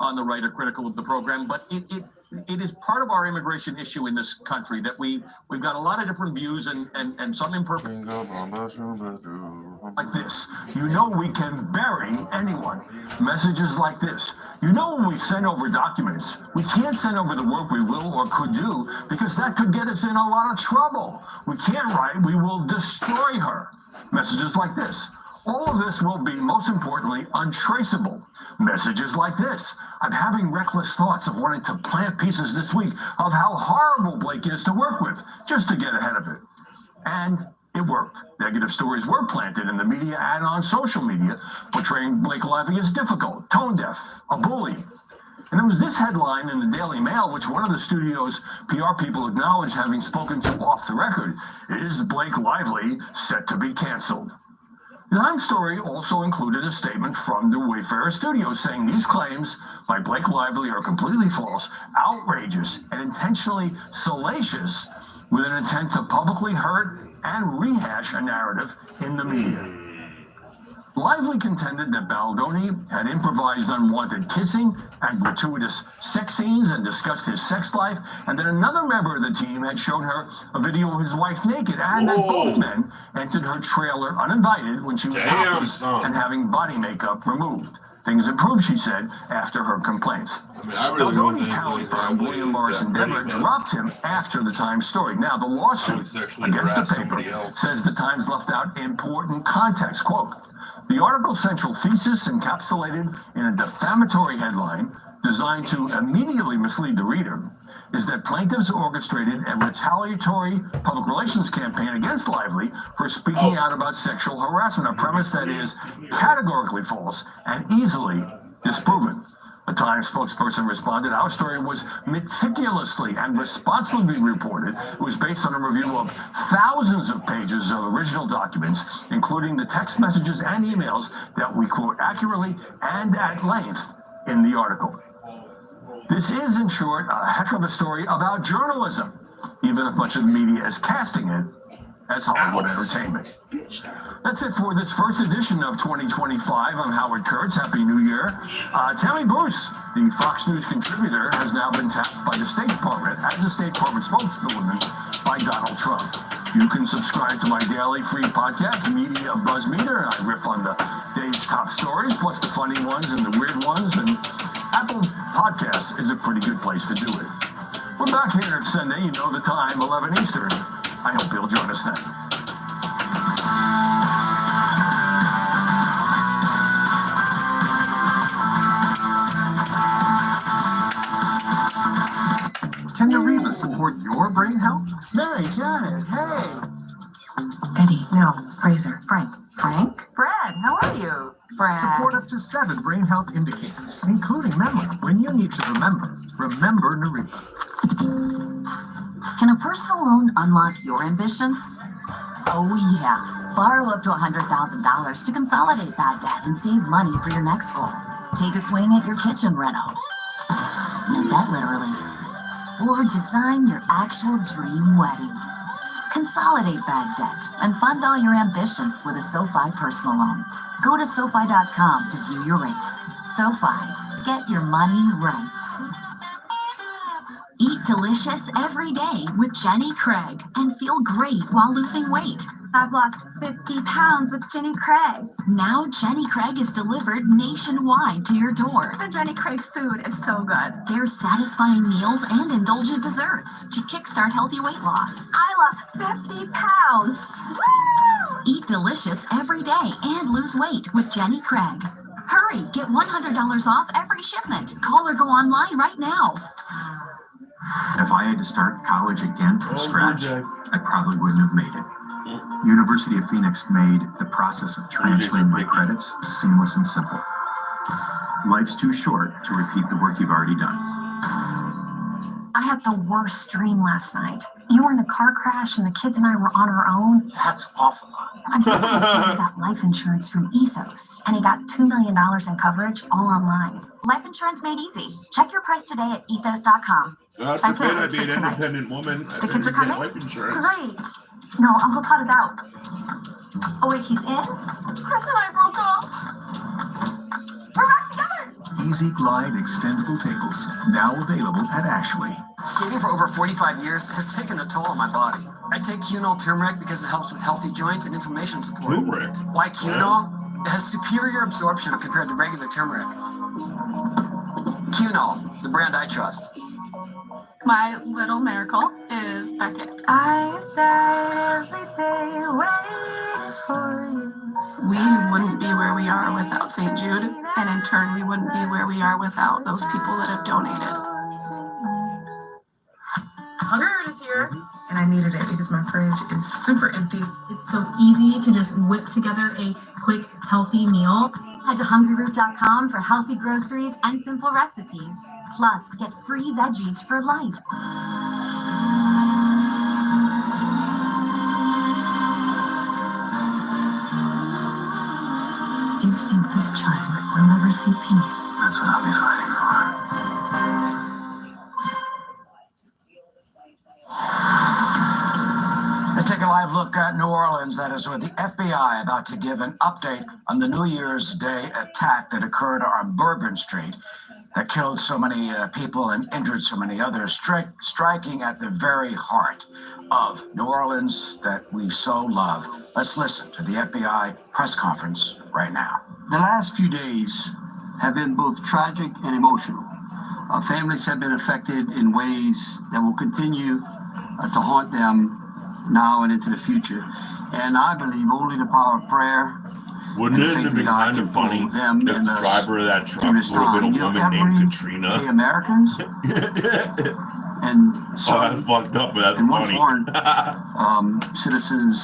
on the right are critical of the program, but it is part of our immigration issue in this country that we've got a lot of different views and some imperfect. Like this, you know, we can bury anyone. Messages like this. You know, when we send over documents, we can't send over the work we will or could do because that could get us in a lot of trouble. We can't write, we will destroy her. Messages like this. All of this will be, most importantly, untraceable. Messages like this. I'm having reckless thoughts of wanting to plant pieces this week of how horrible Blake is to work with, just to get ahead of it. And it worked. Negative stories were planted in the media and on social media, portraying Blake Lively as difficult, tone-deaf, a bully. And there was this headline in the Daily Mail, which one of the studio's PR people acknowledged having spoken to off the record. Is Blake Lively set to be canceled? The Times story also included a statement from the Wayfarer Studios saying these claims by Blake Lively are completely false, outrageous, and intentionally salacious with an intent to publicly hurt and rehash a narrative in the media. Lively contended that Baldoni had improvised unwanted kissing and gratuitous sex scenes and discussed his sex life, and that another member of the team had shown her a video of his wife naked, and that both men entered her trailer uninvited when she was topless and having body makeup removed. Things improved, she said, after her complaints. Baldoni's talent firm, William Morris Endeavor, dropped him after the Times story. Now, the lawsuit against the paper says the Times left out important context. Quote, the article's central thesis, encapsulated in a defamatory headline designed to immediately mislead the reader, is that plaintiffs orchestrated a retaliatory public relations campaign against Lively for speaking out about sexual harassment, a premise that is categorically false and easily disproven. A Times spokesperson responded, our story was meticulously and responsibly reported. It was based on a review of thousands of pages of original documents, including the text messages and emails that we quote accurately and at length in the article. This is, in short, a heck of a story about journalism, even if much of the media is casting it as Hollywood entertainment. That's it for this first edition of 2025. I'm Howard Kurtz. Happy New Year. Tammy Bruce, the Fox News contributor, has now been tapped by the State Department as a State Department spokeswoman by Donald Trump. You can subscribe to my daily free podcast, Media Buzz Meter, and I riff on the day's top stories, plus the funny ones and the weird ones, and Apple Podcasts is a pretty good place to do it. We're back here next Sunday, you know the time, 11 Eastern. I hope you'll join us then. Can Eureka support your brain health? Mary, Janet, hey. Eddie, no, Fraser, Frank. Frank? Brad, how are you? Brad. Support up to 7 brain health indicators, including memory. When you need to remember Nariva. Can a personal loan unlock your ambitions? Oh yeah. Borrow up to $100,000 to consolidate that debt and save money for your next goal. Take a swing at your kitchen reno. Meant that literally. Or design your actual dream wedding. Consolidate bad debt and fund all your ambitions with a SoFi personal loan. Go to SoFi.com to view your rate. SoFi, get your money right. Eat delicious every day with Jenny Craig and feel great while losing weight. I've lost 50 pounds with Jenny Craig. Now Jenny Craig is delivered nationwide to your door. The Jenny Craig food is so good. There's satisfying meals and indulgent desserts to kickstart healthy weight loss. I lost 50 pounds. Woo! Eat delicious every day and lose weight with Jenny Craig. Hurry, get $100 off every shipment. Call or go online right now. If I had to start college again from scratch, I probably wouldn't have made it. University of Phoenix made the process of transferring my credits seamless and simple. Life's too short to repeat the work you've already done. I had the worst dream last night. You were in a car crash and the kids and I were on our own. That's awful. I'm thinking he got life insurance from Ethos, and he got $2 million in coverage all online. Life insurance made easy. Check your price today at ethos.com. God forbid I be an independent woman. The kids are coming? Life insurance. Great. No, Uncle Todd is out. Oh wait, he's in? Chris and I broke up. We're back together. Easy Glide extendable tables, now available at Ashley. Skating for over 45 years has taken a toll on my body. I take Qunol turmeric because it helps with healthy joints and inflammation support. Turmeric? Why Qunol? It has superior absorption compared to regular turmeric. Qunol, the brand I trust. My little miracle is Beckett. I died every day waiting for you. We wouldn't be where we are without St. Jude, and in turn, we wouldn't be where we are without those people that have donated. Hunger is here, and I needed it because my fridge is super empty. It's so easy to just whip together a quick, healthy meal. Head to hungryroot.com for healthy groceries and simple recipes. Plus, get free veggies for life. Do you think this child will never see peace? That's what I'll be fighting for. Let's take a live look at New Orleans. That is with the FBI about to give an update on the New Year's Day attack that occurred on Bourbon Street that killed so many people and injured so many others, striking at the very heart of New Orleans that we so love. Let's listen to the FBI press conference right now. The last few days have been both tragic and emotional. Our families have been affected in ways that will continue to haunt them now and into the future. And I believe only the power of prayer. Wouldn't it have been kind of funny if the driver of that truck would have been a woman named Katrina? The Americans and so oh, that's fucked up, but that's funny. Citizens'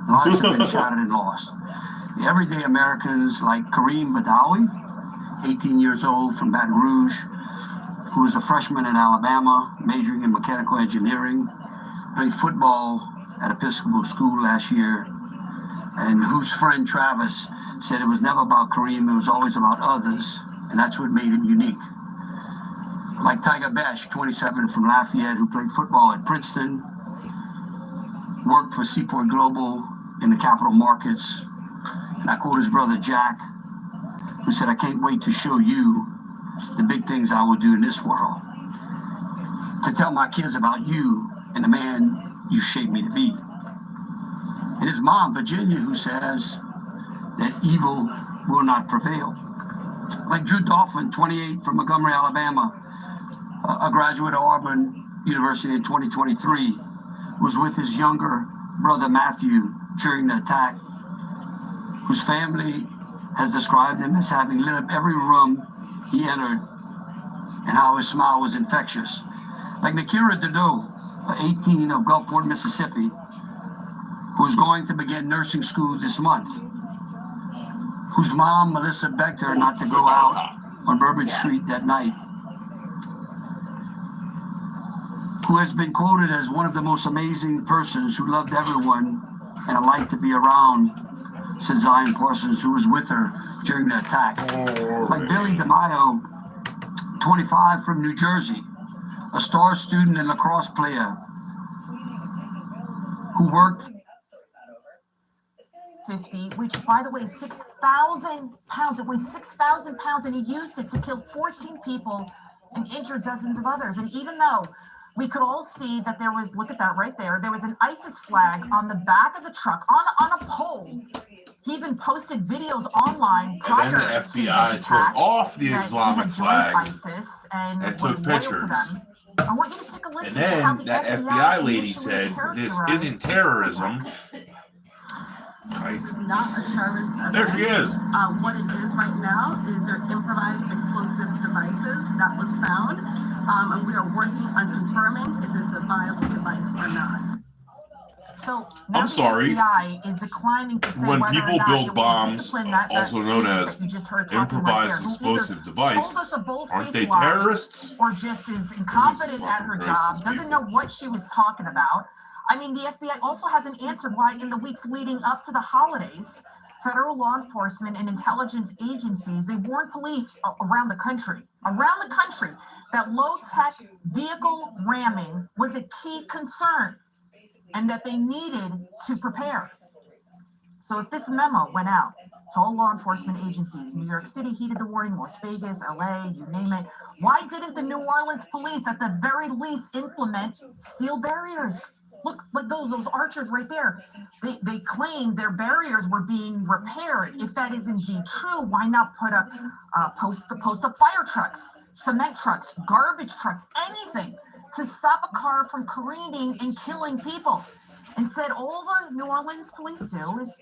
lives have been shattered and lost. The everyday Americans like Kareem Badawi, 18 years old from Baton Rouge, who was a freshman in Alabama, majoring in mechanical engineering, played football at Episcopal School last year, and whose friend Travis said it was never about Kareem, it was always about others, and that's what made him unique. Like Tiger Bash, 27, from Lafayette, who played football at Princeton, worked for Seaport Global in the capital markets, and I quote his brother Jack, who said, "I can't wait to show you the big things I will do in this world, to tell my kids about you and the man you shaped me to be." And his mom, Virginia, who says that evil will not prevail. Like Drew Dolphin, 28, from Montgomery, Alabama, a graduate of Auburn University in 2023, was with his younger brother Matthew during the attack, whose family has described him as having lit up every room he entered and how his smile was infectious. Like Nakira Dodo, 18, of Gulfport, Mississippi, who is going to begin nursing school this month, whose mom, Melissa, begged her not to go out on Bourbon Street that night, who has been quoted as one of the most amazing persons who loved everyone and a light to be around, said Zion Parsons, who was with her during the attack. Like Billy DeMaio, 25, from New Jersey, a star student and lacrosse player who worked 50, which, by the way, 6,000 pounds. It weighs 6,000 pounds, and he used it to kill 14 people and injure dozens of others. And even though we could all see that there was, look at that right there, there was an ISIS flag on the back of the truck on a pole. He even posted videos online prior and then the FBI took off the Islamic flag ISIS and took pictures. I want you to take a listen And to how then the that FBI lady said, "This isn't terrorism." Right. Not a terrorist attack. There she is. What it is right now is they're improvised explosive devices that was found, and we are working on confirming if it's a viable device or not. So now I'm sorry. The FBI is declining to say When whether people or not build it was bombs, discipline that also known agent as that you just heard talking right improvised there, who explosive either device, told us a bold-faced aren't they lie terrorists? or just is incompetent at her job, doesn't know what she was talking about. I mean, the FBI also hasn't answered why in the weeks leading up to the holidays, federal law enforcement and intelligence agencies, they warned police around the country, that low-tech vehicle ramming was a key concern and that they needed to prepare. So if this memo went out to all law enforcement agencies. New York City heeded the warning, Las Vegas, LA, you name it. Why didn't the New Orleans police at the very least implement steel barriers? Look, like those archers right there. They claim their barriers were being repaired. If that is indeed true, why not put up post up fire trucks, cement trucks, garbage trucks, anything to stop a car from careening and killing people? Instead, all the New Orleans police do is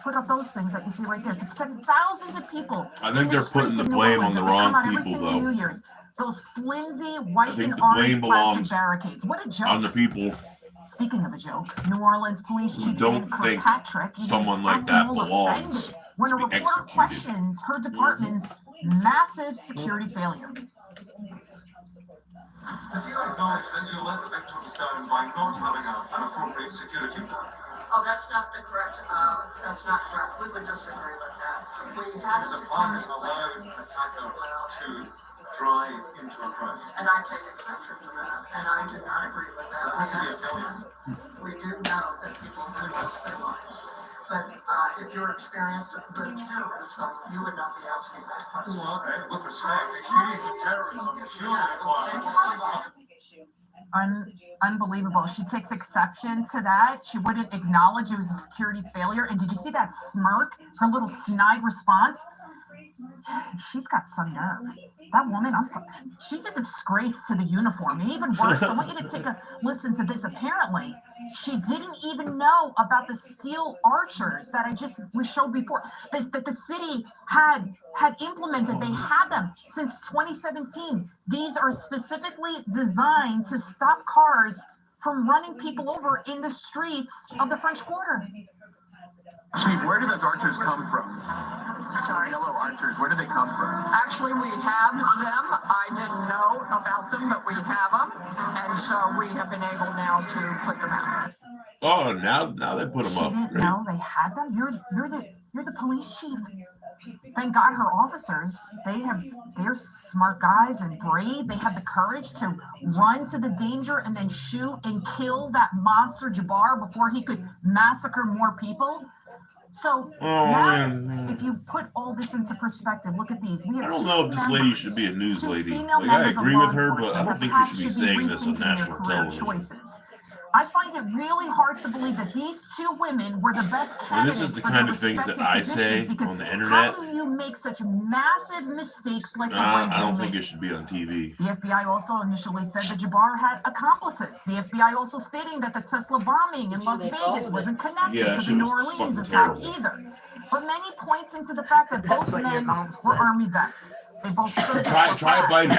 put up those things that you see right there to protect thousands of people. I think they're putting the blame on the wrong people, though. New Year's. Those flimsy white I think and the blame orange plastic belongs barricades. What a joke! on the people Speaking of a joke, New Orleans police who chief don't David think Kirkpatrick someone like that acted all belongs offended when a to be reporter executed. questions her department's massive security failure. Have you acknowledged that you let the victims down by not having an appropriate security plan? Oh, that's not correct. That's not correct. We would disagree with that. We had a The plan security allowed plan, an attacker to drive into a crowd. and I take exception to that, and I do not agree with that. That's the failure. We do know that people do risk their lives. But if you're experienced with terrorism, you would not be asking that question. Well, with respect, experience of terrorism surely requires. Unbelievable. She takes exception to that. She wouldn't acknowledge it was a security failure. And did you see that smirk? Her little snide response? She's got some nerve. That woman, I'm sorry, she's a disgrace to the uniform. And even worse, I want you to take a listen to this. Apparently, she didn't even know about the steel archers that we showed before. That the city had implemented. They had them since 2017. These are specifically designed to stop cars from running people over in the streets of the French Quarter. Chief, where did those archers come from? Sorry. Yellow archers, where did they come from? Actually, we have them. I didn't know about them, but we have them, and so we have been able now to put them out. Oh, now they put them She up. didn't Great. know they had them. You're the police chief. Thank God her officers, they're smart guys and brave. They have the courage to run to the danger and then shoot and kill that monster Jabbar before he could massacre more people. So now, if you put all this into perspective, look at these. We have I don't know if this lady should be a news lady. Like, I agree with her, but I don't think she should be saying this on national television. I find it really hard to believe that these two women were the best candidates. And this is the kind of things that I say on the internet. How do you make such massive mistakes like the one I don't they think made? it should be on TV. The FBI also initially said that Jabbar had accomplices. The FBI also stating that the Tesla bombing in Las Vegas wasn't connected to the New Orleans attack either. But many points into the fact that both men were Army vets. They both stood Try it, Biden.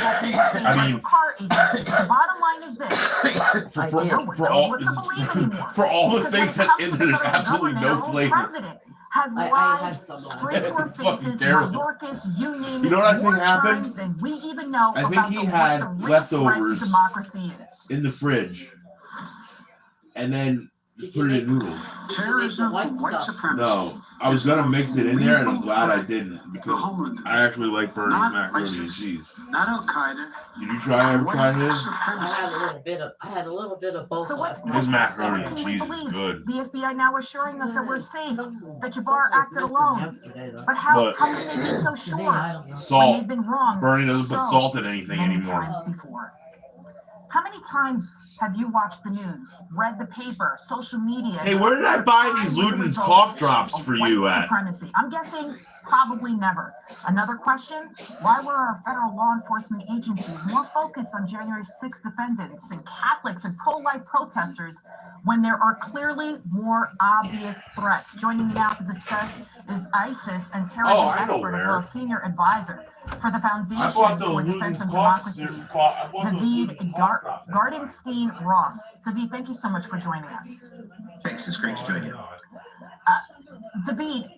I mean, the bottom line is this. for all the things that's in there, there's absolutely no flavor. Has lied straight to our faces, Mayorkas, you name it, You know what I think more happened? times than we even know I think about he what had the real threat leftovers to democracy is. in the fridge, and then just put it in noodles. Terrorism, white supremacy. No, I was gonna mix it in there, and I'm glad I didn't because I actually like Bernie's macaroni and cheese. Not Al Qaeda. Did you ever try this? I had a little bit of both last night. His macaroni and Can we cheese is believe good. the FBI now assuring us that we're safe, that Jabbar acted missing alone. yesterday, though. But how But- can they be so To me, sure I don't know. when Salt. they've been wrong Bernie doesn't put so salt in anything many anymore. times before? How many times have you watched the news, read the paper, social media? Hey, where did I buy these Luden's cough drops for you at? Supremacy? I'm guessing probably never. Another question, why were our federal law enforcement agencies more focused on January 6th defendants and Catholics and pro-life protesters when there are clearly more obvious threats? Joining me now to discuss is ISIS and terrorism I know expert as where. well as senior advisor for the Foundation I bought the for Defense Luden's of cough Democracies, David David Gardenstein Ross. David, thank you so much for joining us. Thanks, it's great to join you. David,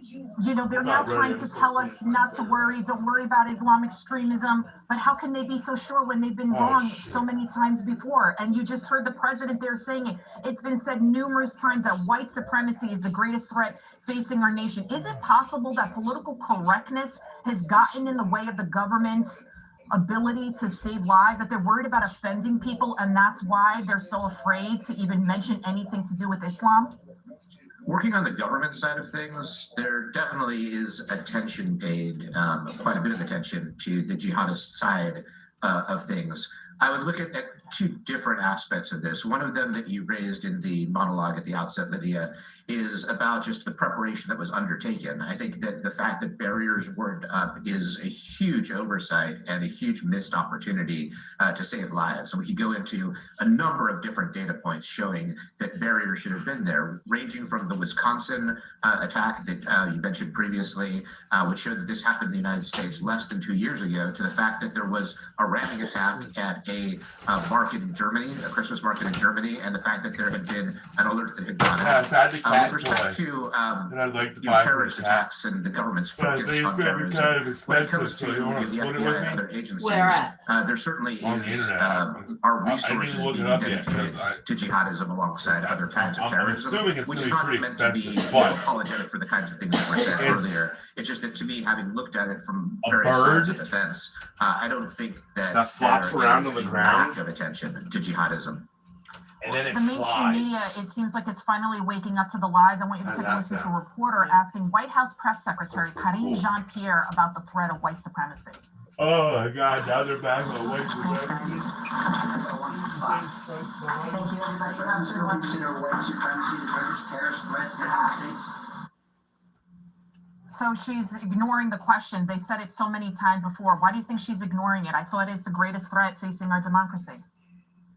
they're now trying to tell us not to worry, don't worry about Islamic extremism, but how can they be so sure when they've been wrong so many times before? And you just heard the president there saying it. It's been said numerous times that white supremacy is the greatest threat facing our nation. Is it possible that political correctness has gotten in the way of the government's ability to save lives, that they're worried about offending people, and that's why they're so afraid to even mention anything to do with Islam? Working on the government side of things, there definitely is attention paid, quite a bit of attention to the jihadist side of things. I would look at two different aspects of this. One of them that you raised in the monologue at the outset, Lydia, is about just the preparation that was undertaken. I think that the fact that barriers weren't up is a huge oversight and a huge missed opportunity to save lives. And we could go into a number of different data points showing that barriers should have been there, ranging from the Wisconsin attack that you mentioned previously, which showed that this happened in the United States less than 2 years ago, to the fact that there was a ramming attack at a market in Germany, a Christmas market in Germany, and the fact that there had been an alert that had gone out. With respect to terrorist attacks and the government's focus on terrorism, when it comes to the FBI and other agencies, there certainly is our resources being dedicated to jihadism alongside other kinds of terrorism, which is not meant to be apologetic for the kinds of things that were said earlier. It's just that to me, having looked at it from various sides of the fence, I don't think that flops around on the ground lack of attention to jihadism. And then The mainstream media, it seems like it's finally waking up to the lies. I want you to take a listen to a reporter asking White House Press Secretary Karine Jean-Pierre about the threat of white supremacy. Oh my God, now they're back on white supremacy. Thank you, everybody. How do you consider white supremacy the greatest terrorist threat to the United States? So she's ignoring the question. They said it so many times before. Why do you think she's ignoring it? I thought it's the greatest threat facing our democracy.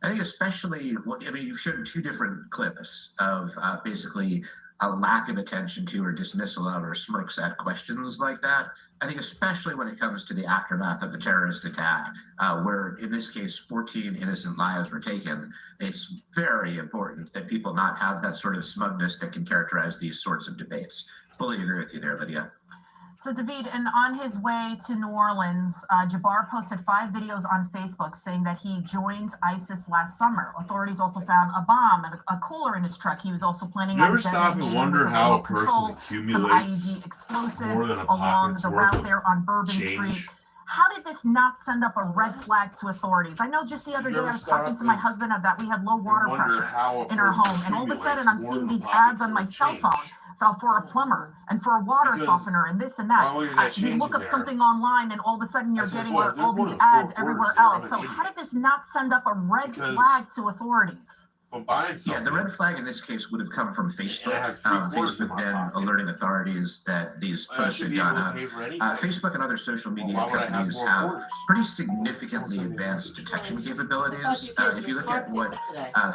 I think especially, you've shown two different clips of basically a lack of attention to or dismissal of or smirks at questions like that. I think especially when it comes to the aftermath of the terrorist attack, where in this case, 14 innocent lives were taken, it's very important that people not have that sort of smugness that can characterize these sorts of debates. Fully agree with you there, Lydia. So David, and on his way to New Orleans, Jabbar posted 5 videos on Facebook saying that he joined ISIS last summer. Authorities also found a bomb and a cooler in his truck. He was also planning on stop and wonder how a person accumulates some IED explosives more than a along pocket's the worth route there on Bourbon change? Street. How did this not send up a red flag to authorities? I know just the other day I was talking to my husband about we had low water pressure in our home, and all of a sudden I'm seeing these ads on my cell phone. So for a plumber and for a water softener and this and that. You look up something online and all of a sudden you're getting all these ads everywhere else. So how did this not send up a red flag to authorities? Yeah, the red flag in this case would have come from Facebook. Facebook then alerting authorities that these posts had gone up. Facebook and other social media companies have pretty significantly advanced detection capabilities. If you look at what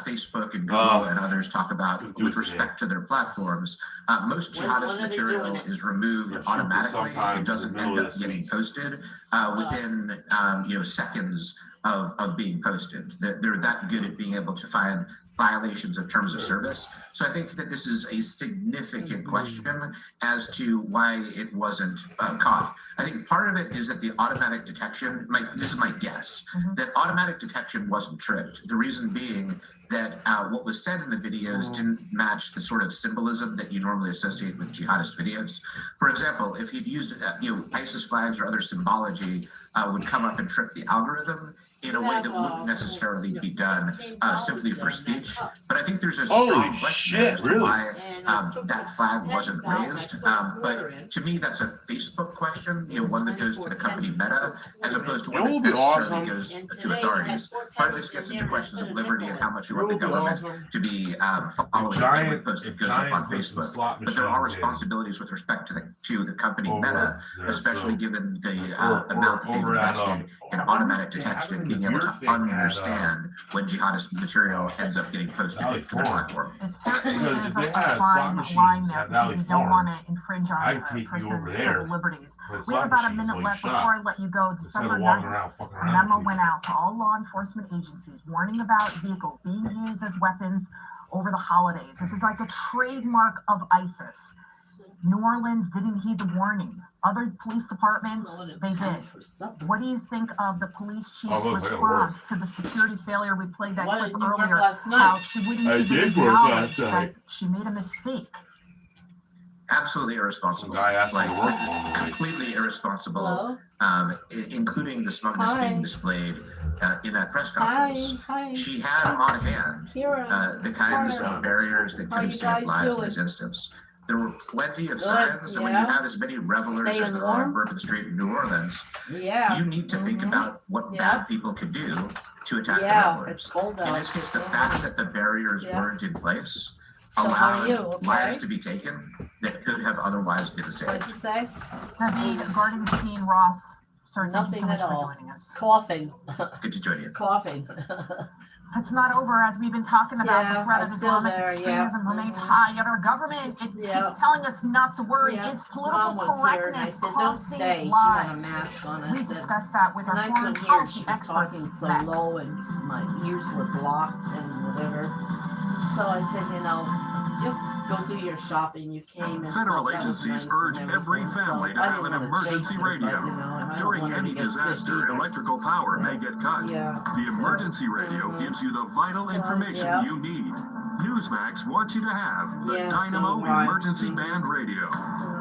Facebook and Google and others talk about with respect to their platforms, most jihadist material is removed automatically. It doesn't end up getting posted within seconds of being posted. They're that good at being able to find violations of terms of service. So I think that this is a significant question as to why it wasn't caught. I think part of it is that the automatic detection, this is my guess, that automatic detection wasn't tripped. The reason being that what was said in the videos didn't match the sort of symbolism that you normally associate with jihadist videos. For example, if he'd used ISIS flags or other symbology would come up and trip the algorithm in a way that wouldn't necessarily be done simply for speech. But I think there's a strong question as to why that flag wasn't raised. But to me, that's a Facebook question, one that goes to the company Meta, as opposed to one that necessarily goes to authorities. Part of this gets into questions of liberty and how much you want the government to be following every post that goes up on Facebook. But there are responsibilities with respect to the company Meta, especially given the amount they've invested in automatic detection, being able to understand when jihadist material ends up getting posted to the platform. It certainly is a fine line there because you don't want to infringe on a person's civil liberties. We have about a minute left before I let you go. December 9th, a memo went out to all law enforcement agencies warning about vehicles being used as weapons over the holidays. This is like a trademark of ISIS. New Orleans didn't heed the warning. Other police departments, they did. What do you think of the police chief's response to the security failure? We played that clip earlier. How she wouldn't even acknowledge that she made a mistake. absolutely irresponsible. Some guy asked me Like, to work for him. completely irresponsible. Hello? Including the smugness Hi. being displayed in that press conference. Hi. She had on hand Kira. the kinds Carter. of barriers that How could you have saved guys lives in doing? this instance. There were plenty of Good, signs, and when you yeah. have as many revelers as Staying there are on warm? Bourbon Street in New Orleans, Yeah. you need to think about what Yeah. bad people could do to attack the Yeah, revelers. it's cold In out. this case, the fact that the barriers Yeah. weren't in place So how are allowed you? Okay. lives to be taken that could have otherwise been saved. What'd you say? David, Garden Scene, Ross, sir, thank you Nothing so much at for all. joining us. Coughing. Good to join you. Coughing. It's not over, as we've been talking about. Yeah, The threat I'm of still Islamic there, yeah. extremism remains high, yet our government keeps telling us not to worry. Yeah. Is political Mom was here and I correctness said, don't costing stay. She had a lives? mask on. I We said, discussed that with and our I foreign couldn't hear. policy She was experts talking so next. low and my ears were blocked and whatever. So I said, just go do your shopping. You came and Federal stuff. That was agencies nice urge and every everything. family So to I have didn't an want to emergency chase it, radio. but, I don't During want any to get sick disaster, either. electrical power may get cut. Yeah. The emergency radio gives you the vital information yeah. you need. Newsmax wants you to have the Yeah, Dynamo so right. Emergency Band Radio.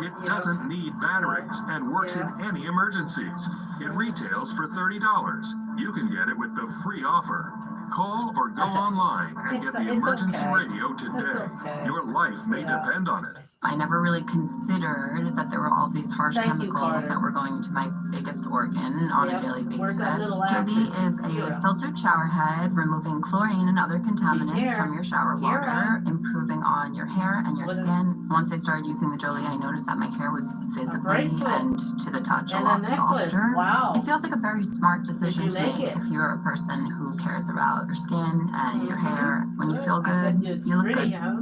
It yeah. doesn't need batteries and works Yes. in any emergencies. It retails for $30. You can get it with the free offer. Call or go online and get the emergency okay. radio today. It's okay. Your life may Yeah. depend on it. I never really considered that there were all these harsh Thank you, chemicals Carter. that were going into my biggest organ on Yep. a daily basis. Where's that little Joby actress? is a Kira. filtered shower head, removing chlorine and other contaminants here. from your shower Kira. water, improving on your hair and your What a- skin. Once I started using the Jolie, I noticed that my hair was visibly bracelet. and to the touch a And a lot necklace. softer. Wow. It feels like a very smart decision you to make make it? if you're a person who cares about your skin and your hair. When you feel I bet good, it's you look pretty, good. huh?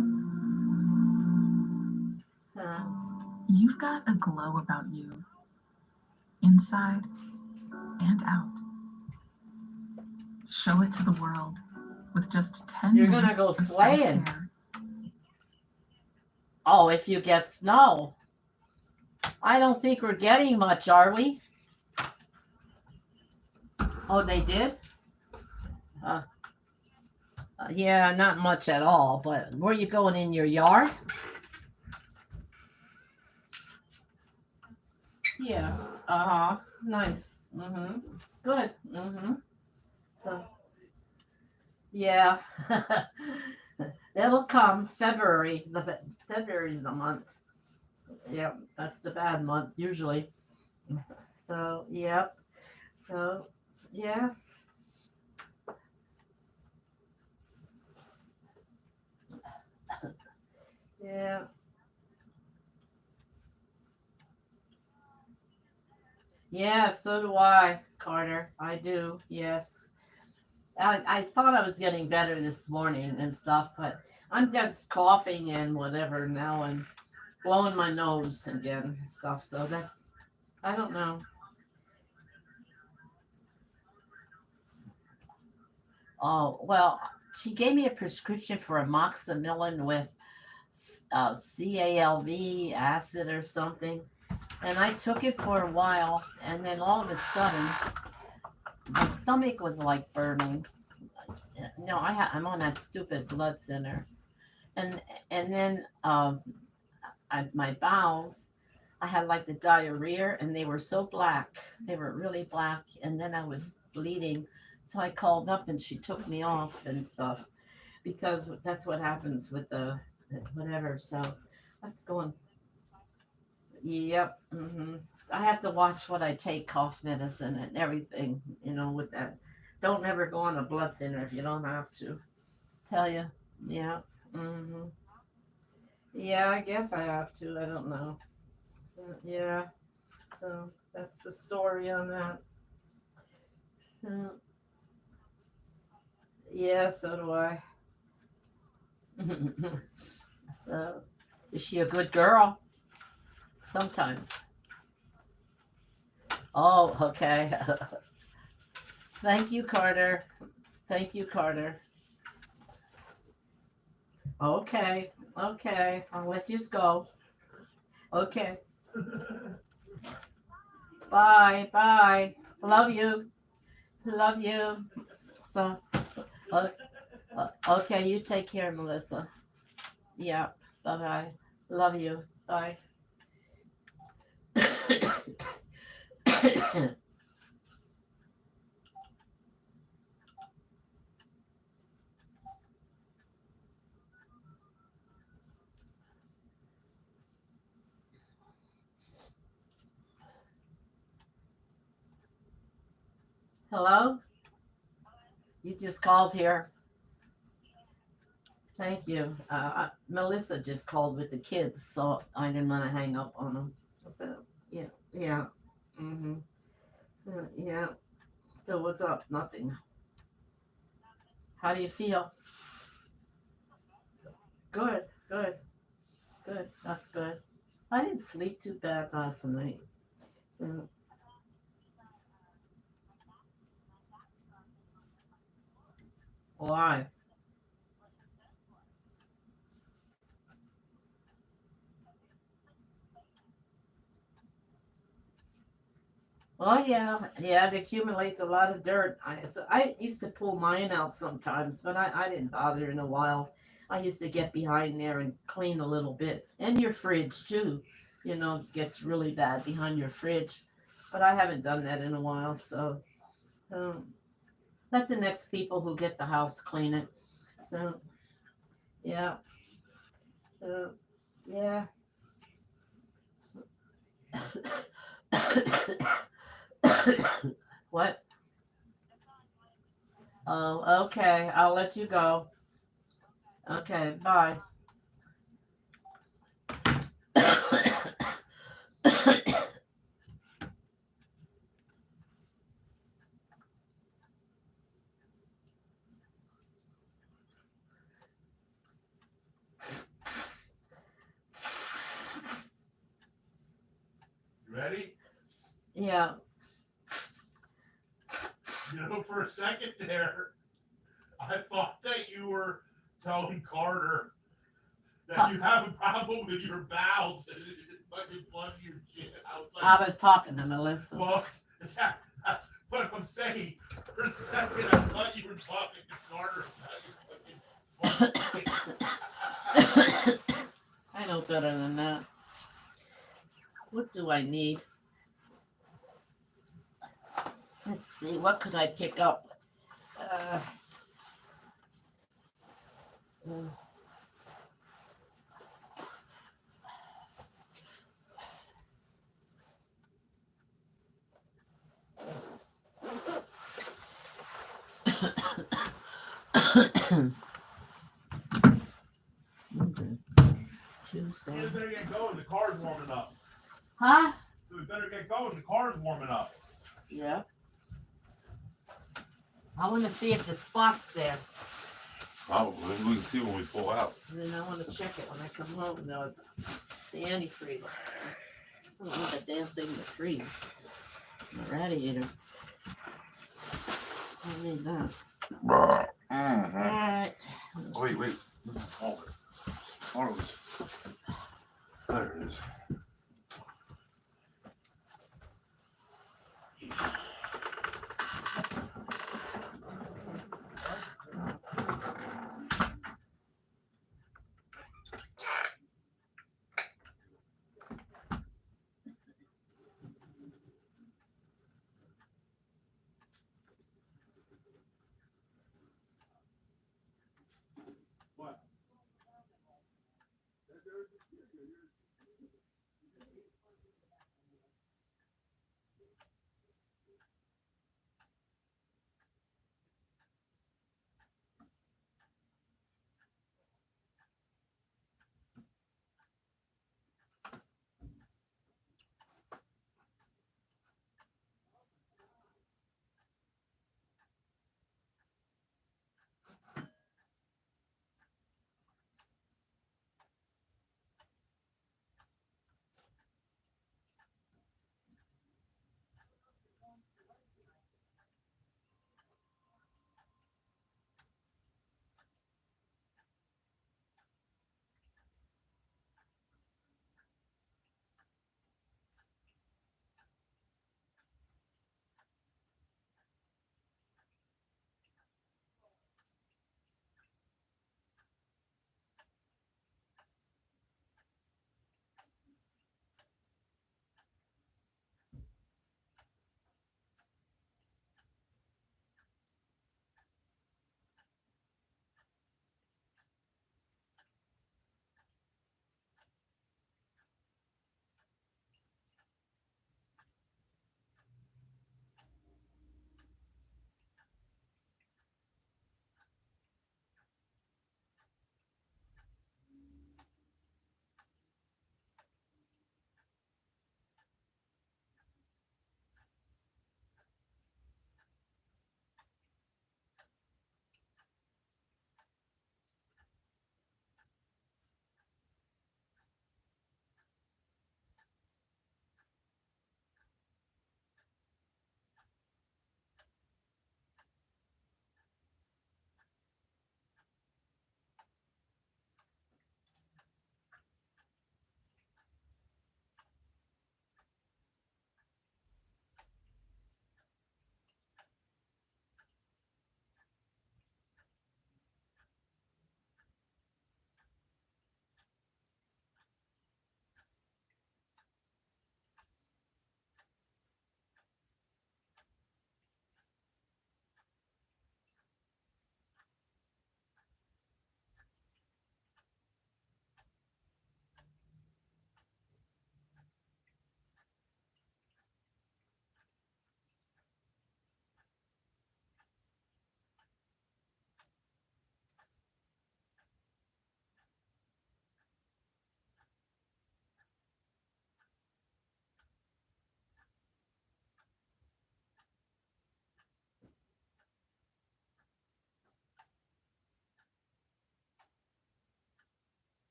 Huh. You've got a glow about you, inside and out. Show it to the world with just 10 You're gonna minutes go of sleighing. self-care. Oh, if you get snow. I don't think we're getting much, are we? Oh, they did? Yeah, not much at all, but where you going, in your yard? Yeah. Uh-huh. Nice. Mm-hmm. Good. Mm-hmm. So, yeah. That'll come. February. February's the month. Yep, that's the bad month usually. So, yep. So, yes. Yeah. Yeah, so do I, Carter. I do, yes. I thought I was getting better this morning and stuff, but I'm just coughing and whatever now and blowing my nose again and stuff. So that's, I don't know. Oh, well, she gave me a prescription for amoxicillin with CALV acid or something. And I took it for a while, and then all of a sudden, my stomach was like burning. No, I'm on that stupid blood thinner, and then my bowels, I had like the diarrhea, and they were so black. They were really black, and then I was bleeding. So I called up, and she took me off and stuff, because that's what happens with the whatever. So I have to go and. Yep. Mm-hmm. I have to watch what I take, cough medicine and everything, with that. Don't ever go on a blood thinner if you don't have to. Tell you. Yeah. Mm-hmm. Yeah, I guess I have to. I don't know. So, yeah. So that's the story on that. So, yeah, so do I. So, is she a good girl? Sometimes. Oh, okay. Thank you, Carter. Thank you, Carter. Okay. I'll let you go. Okay. Bye. Love you. So, okay, you take care, Melissa. Yeah. Bye-bye. Love you. Bye. Hello? You just called here. Thank you. Melissa just called with the kids, so I didn't want to hang up on them. So, yeah, yeah. Mm-hmm. So, yeah. So what's up? Nothing. How do you feel? Good, good, good. That's good. I didn't sleep too bad last night. So, why? Oh yeah, yeah. It accumulates a lot of dirt. I used to pull mine out sometimes, but I didn't bother in a while. I used to get behind there and clean a little bit, and your fridge too. You know, gets really bad behind your fridge, but I haven't done that in a while. So let the next people who get the house clean it. So yeah, so yeah. What? Oh, okay. I'll let you go. Okay, bye. You ready? Yeah. You know, for a second there, I thought that you were telling Carter that you have a problem with your bowels and it fucking flush your shit. I was talking to Melissa. Well, yeah, that's what I'm saying. For a second, I thought you were talking to Carter about your fucking I know better than that. What do I need? Let's see. What could I pick up? Tuesday. You better get going. The car's warming up. Huh? We better get going. The car's warming up. Yeah. I want to see if the spot's there. Probably. We can see when we pull out. And then I want to check it when I come home. No, the antifreeze. I don't want that damn thing to freeze. The radiator. I need that. Mm-hmm. All right. Wait. There it is.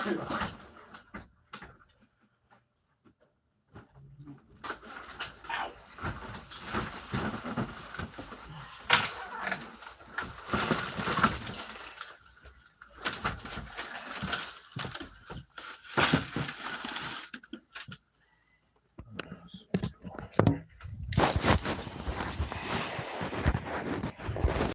Bye.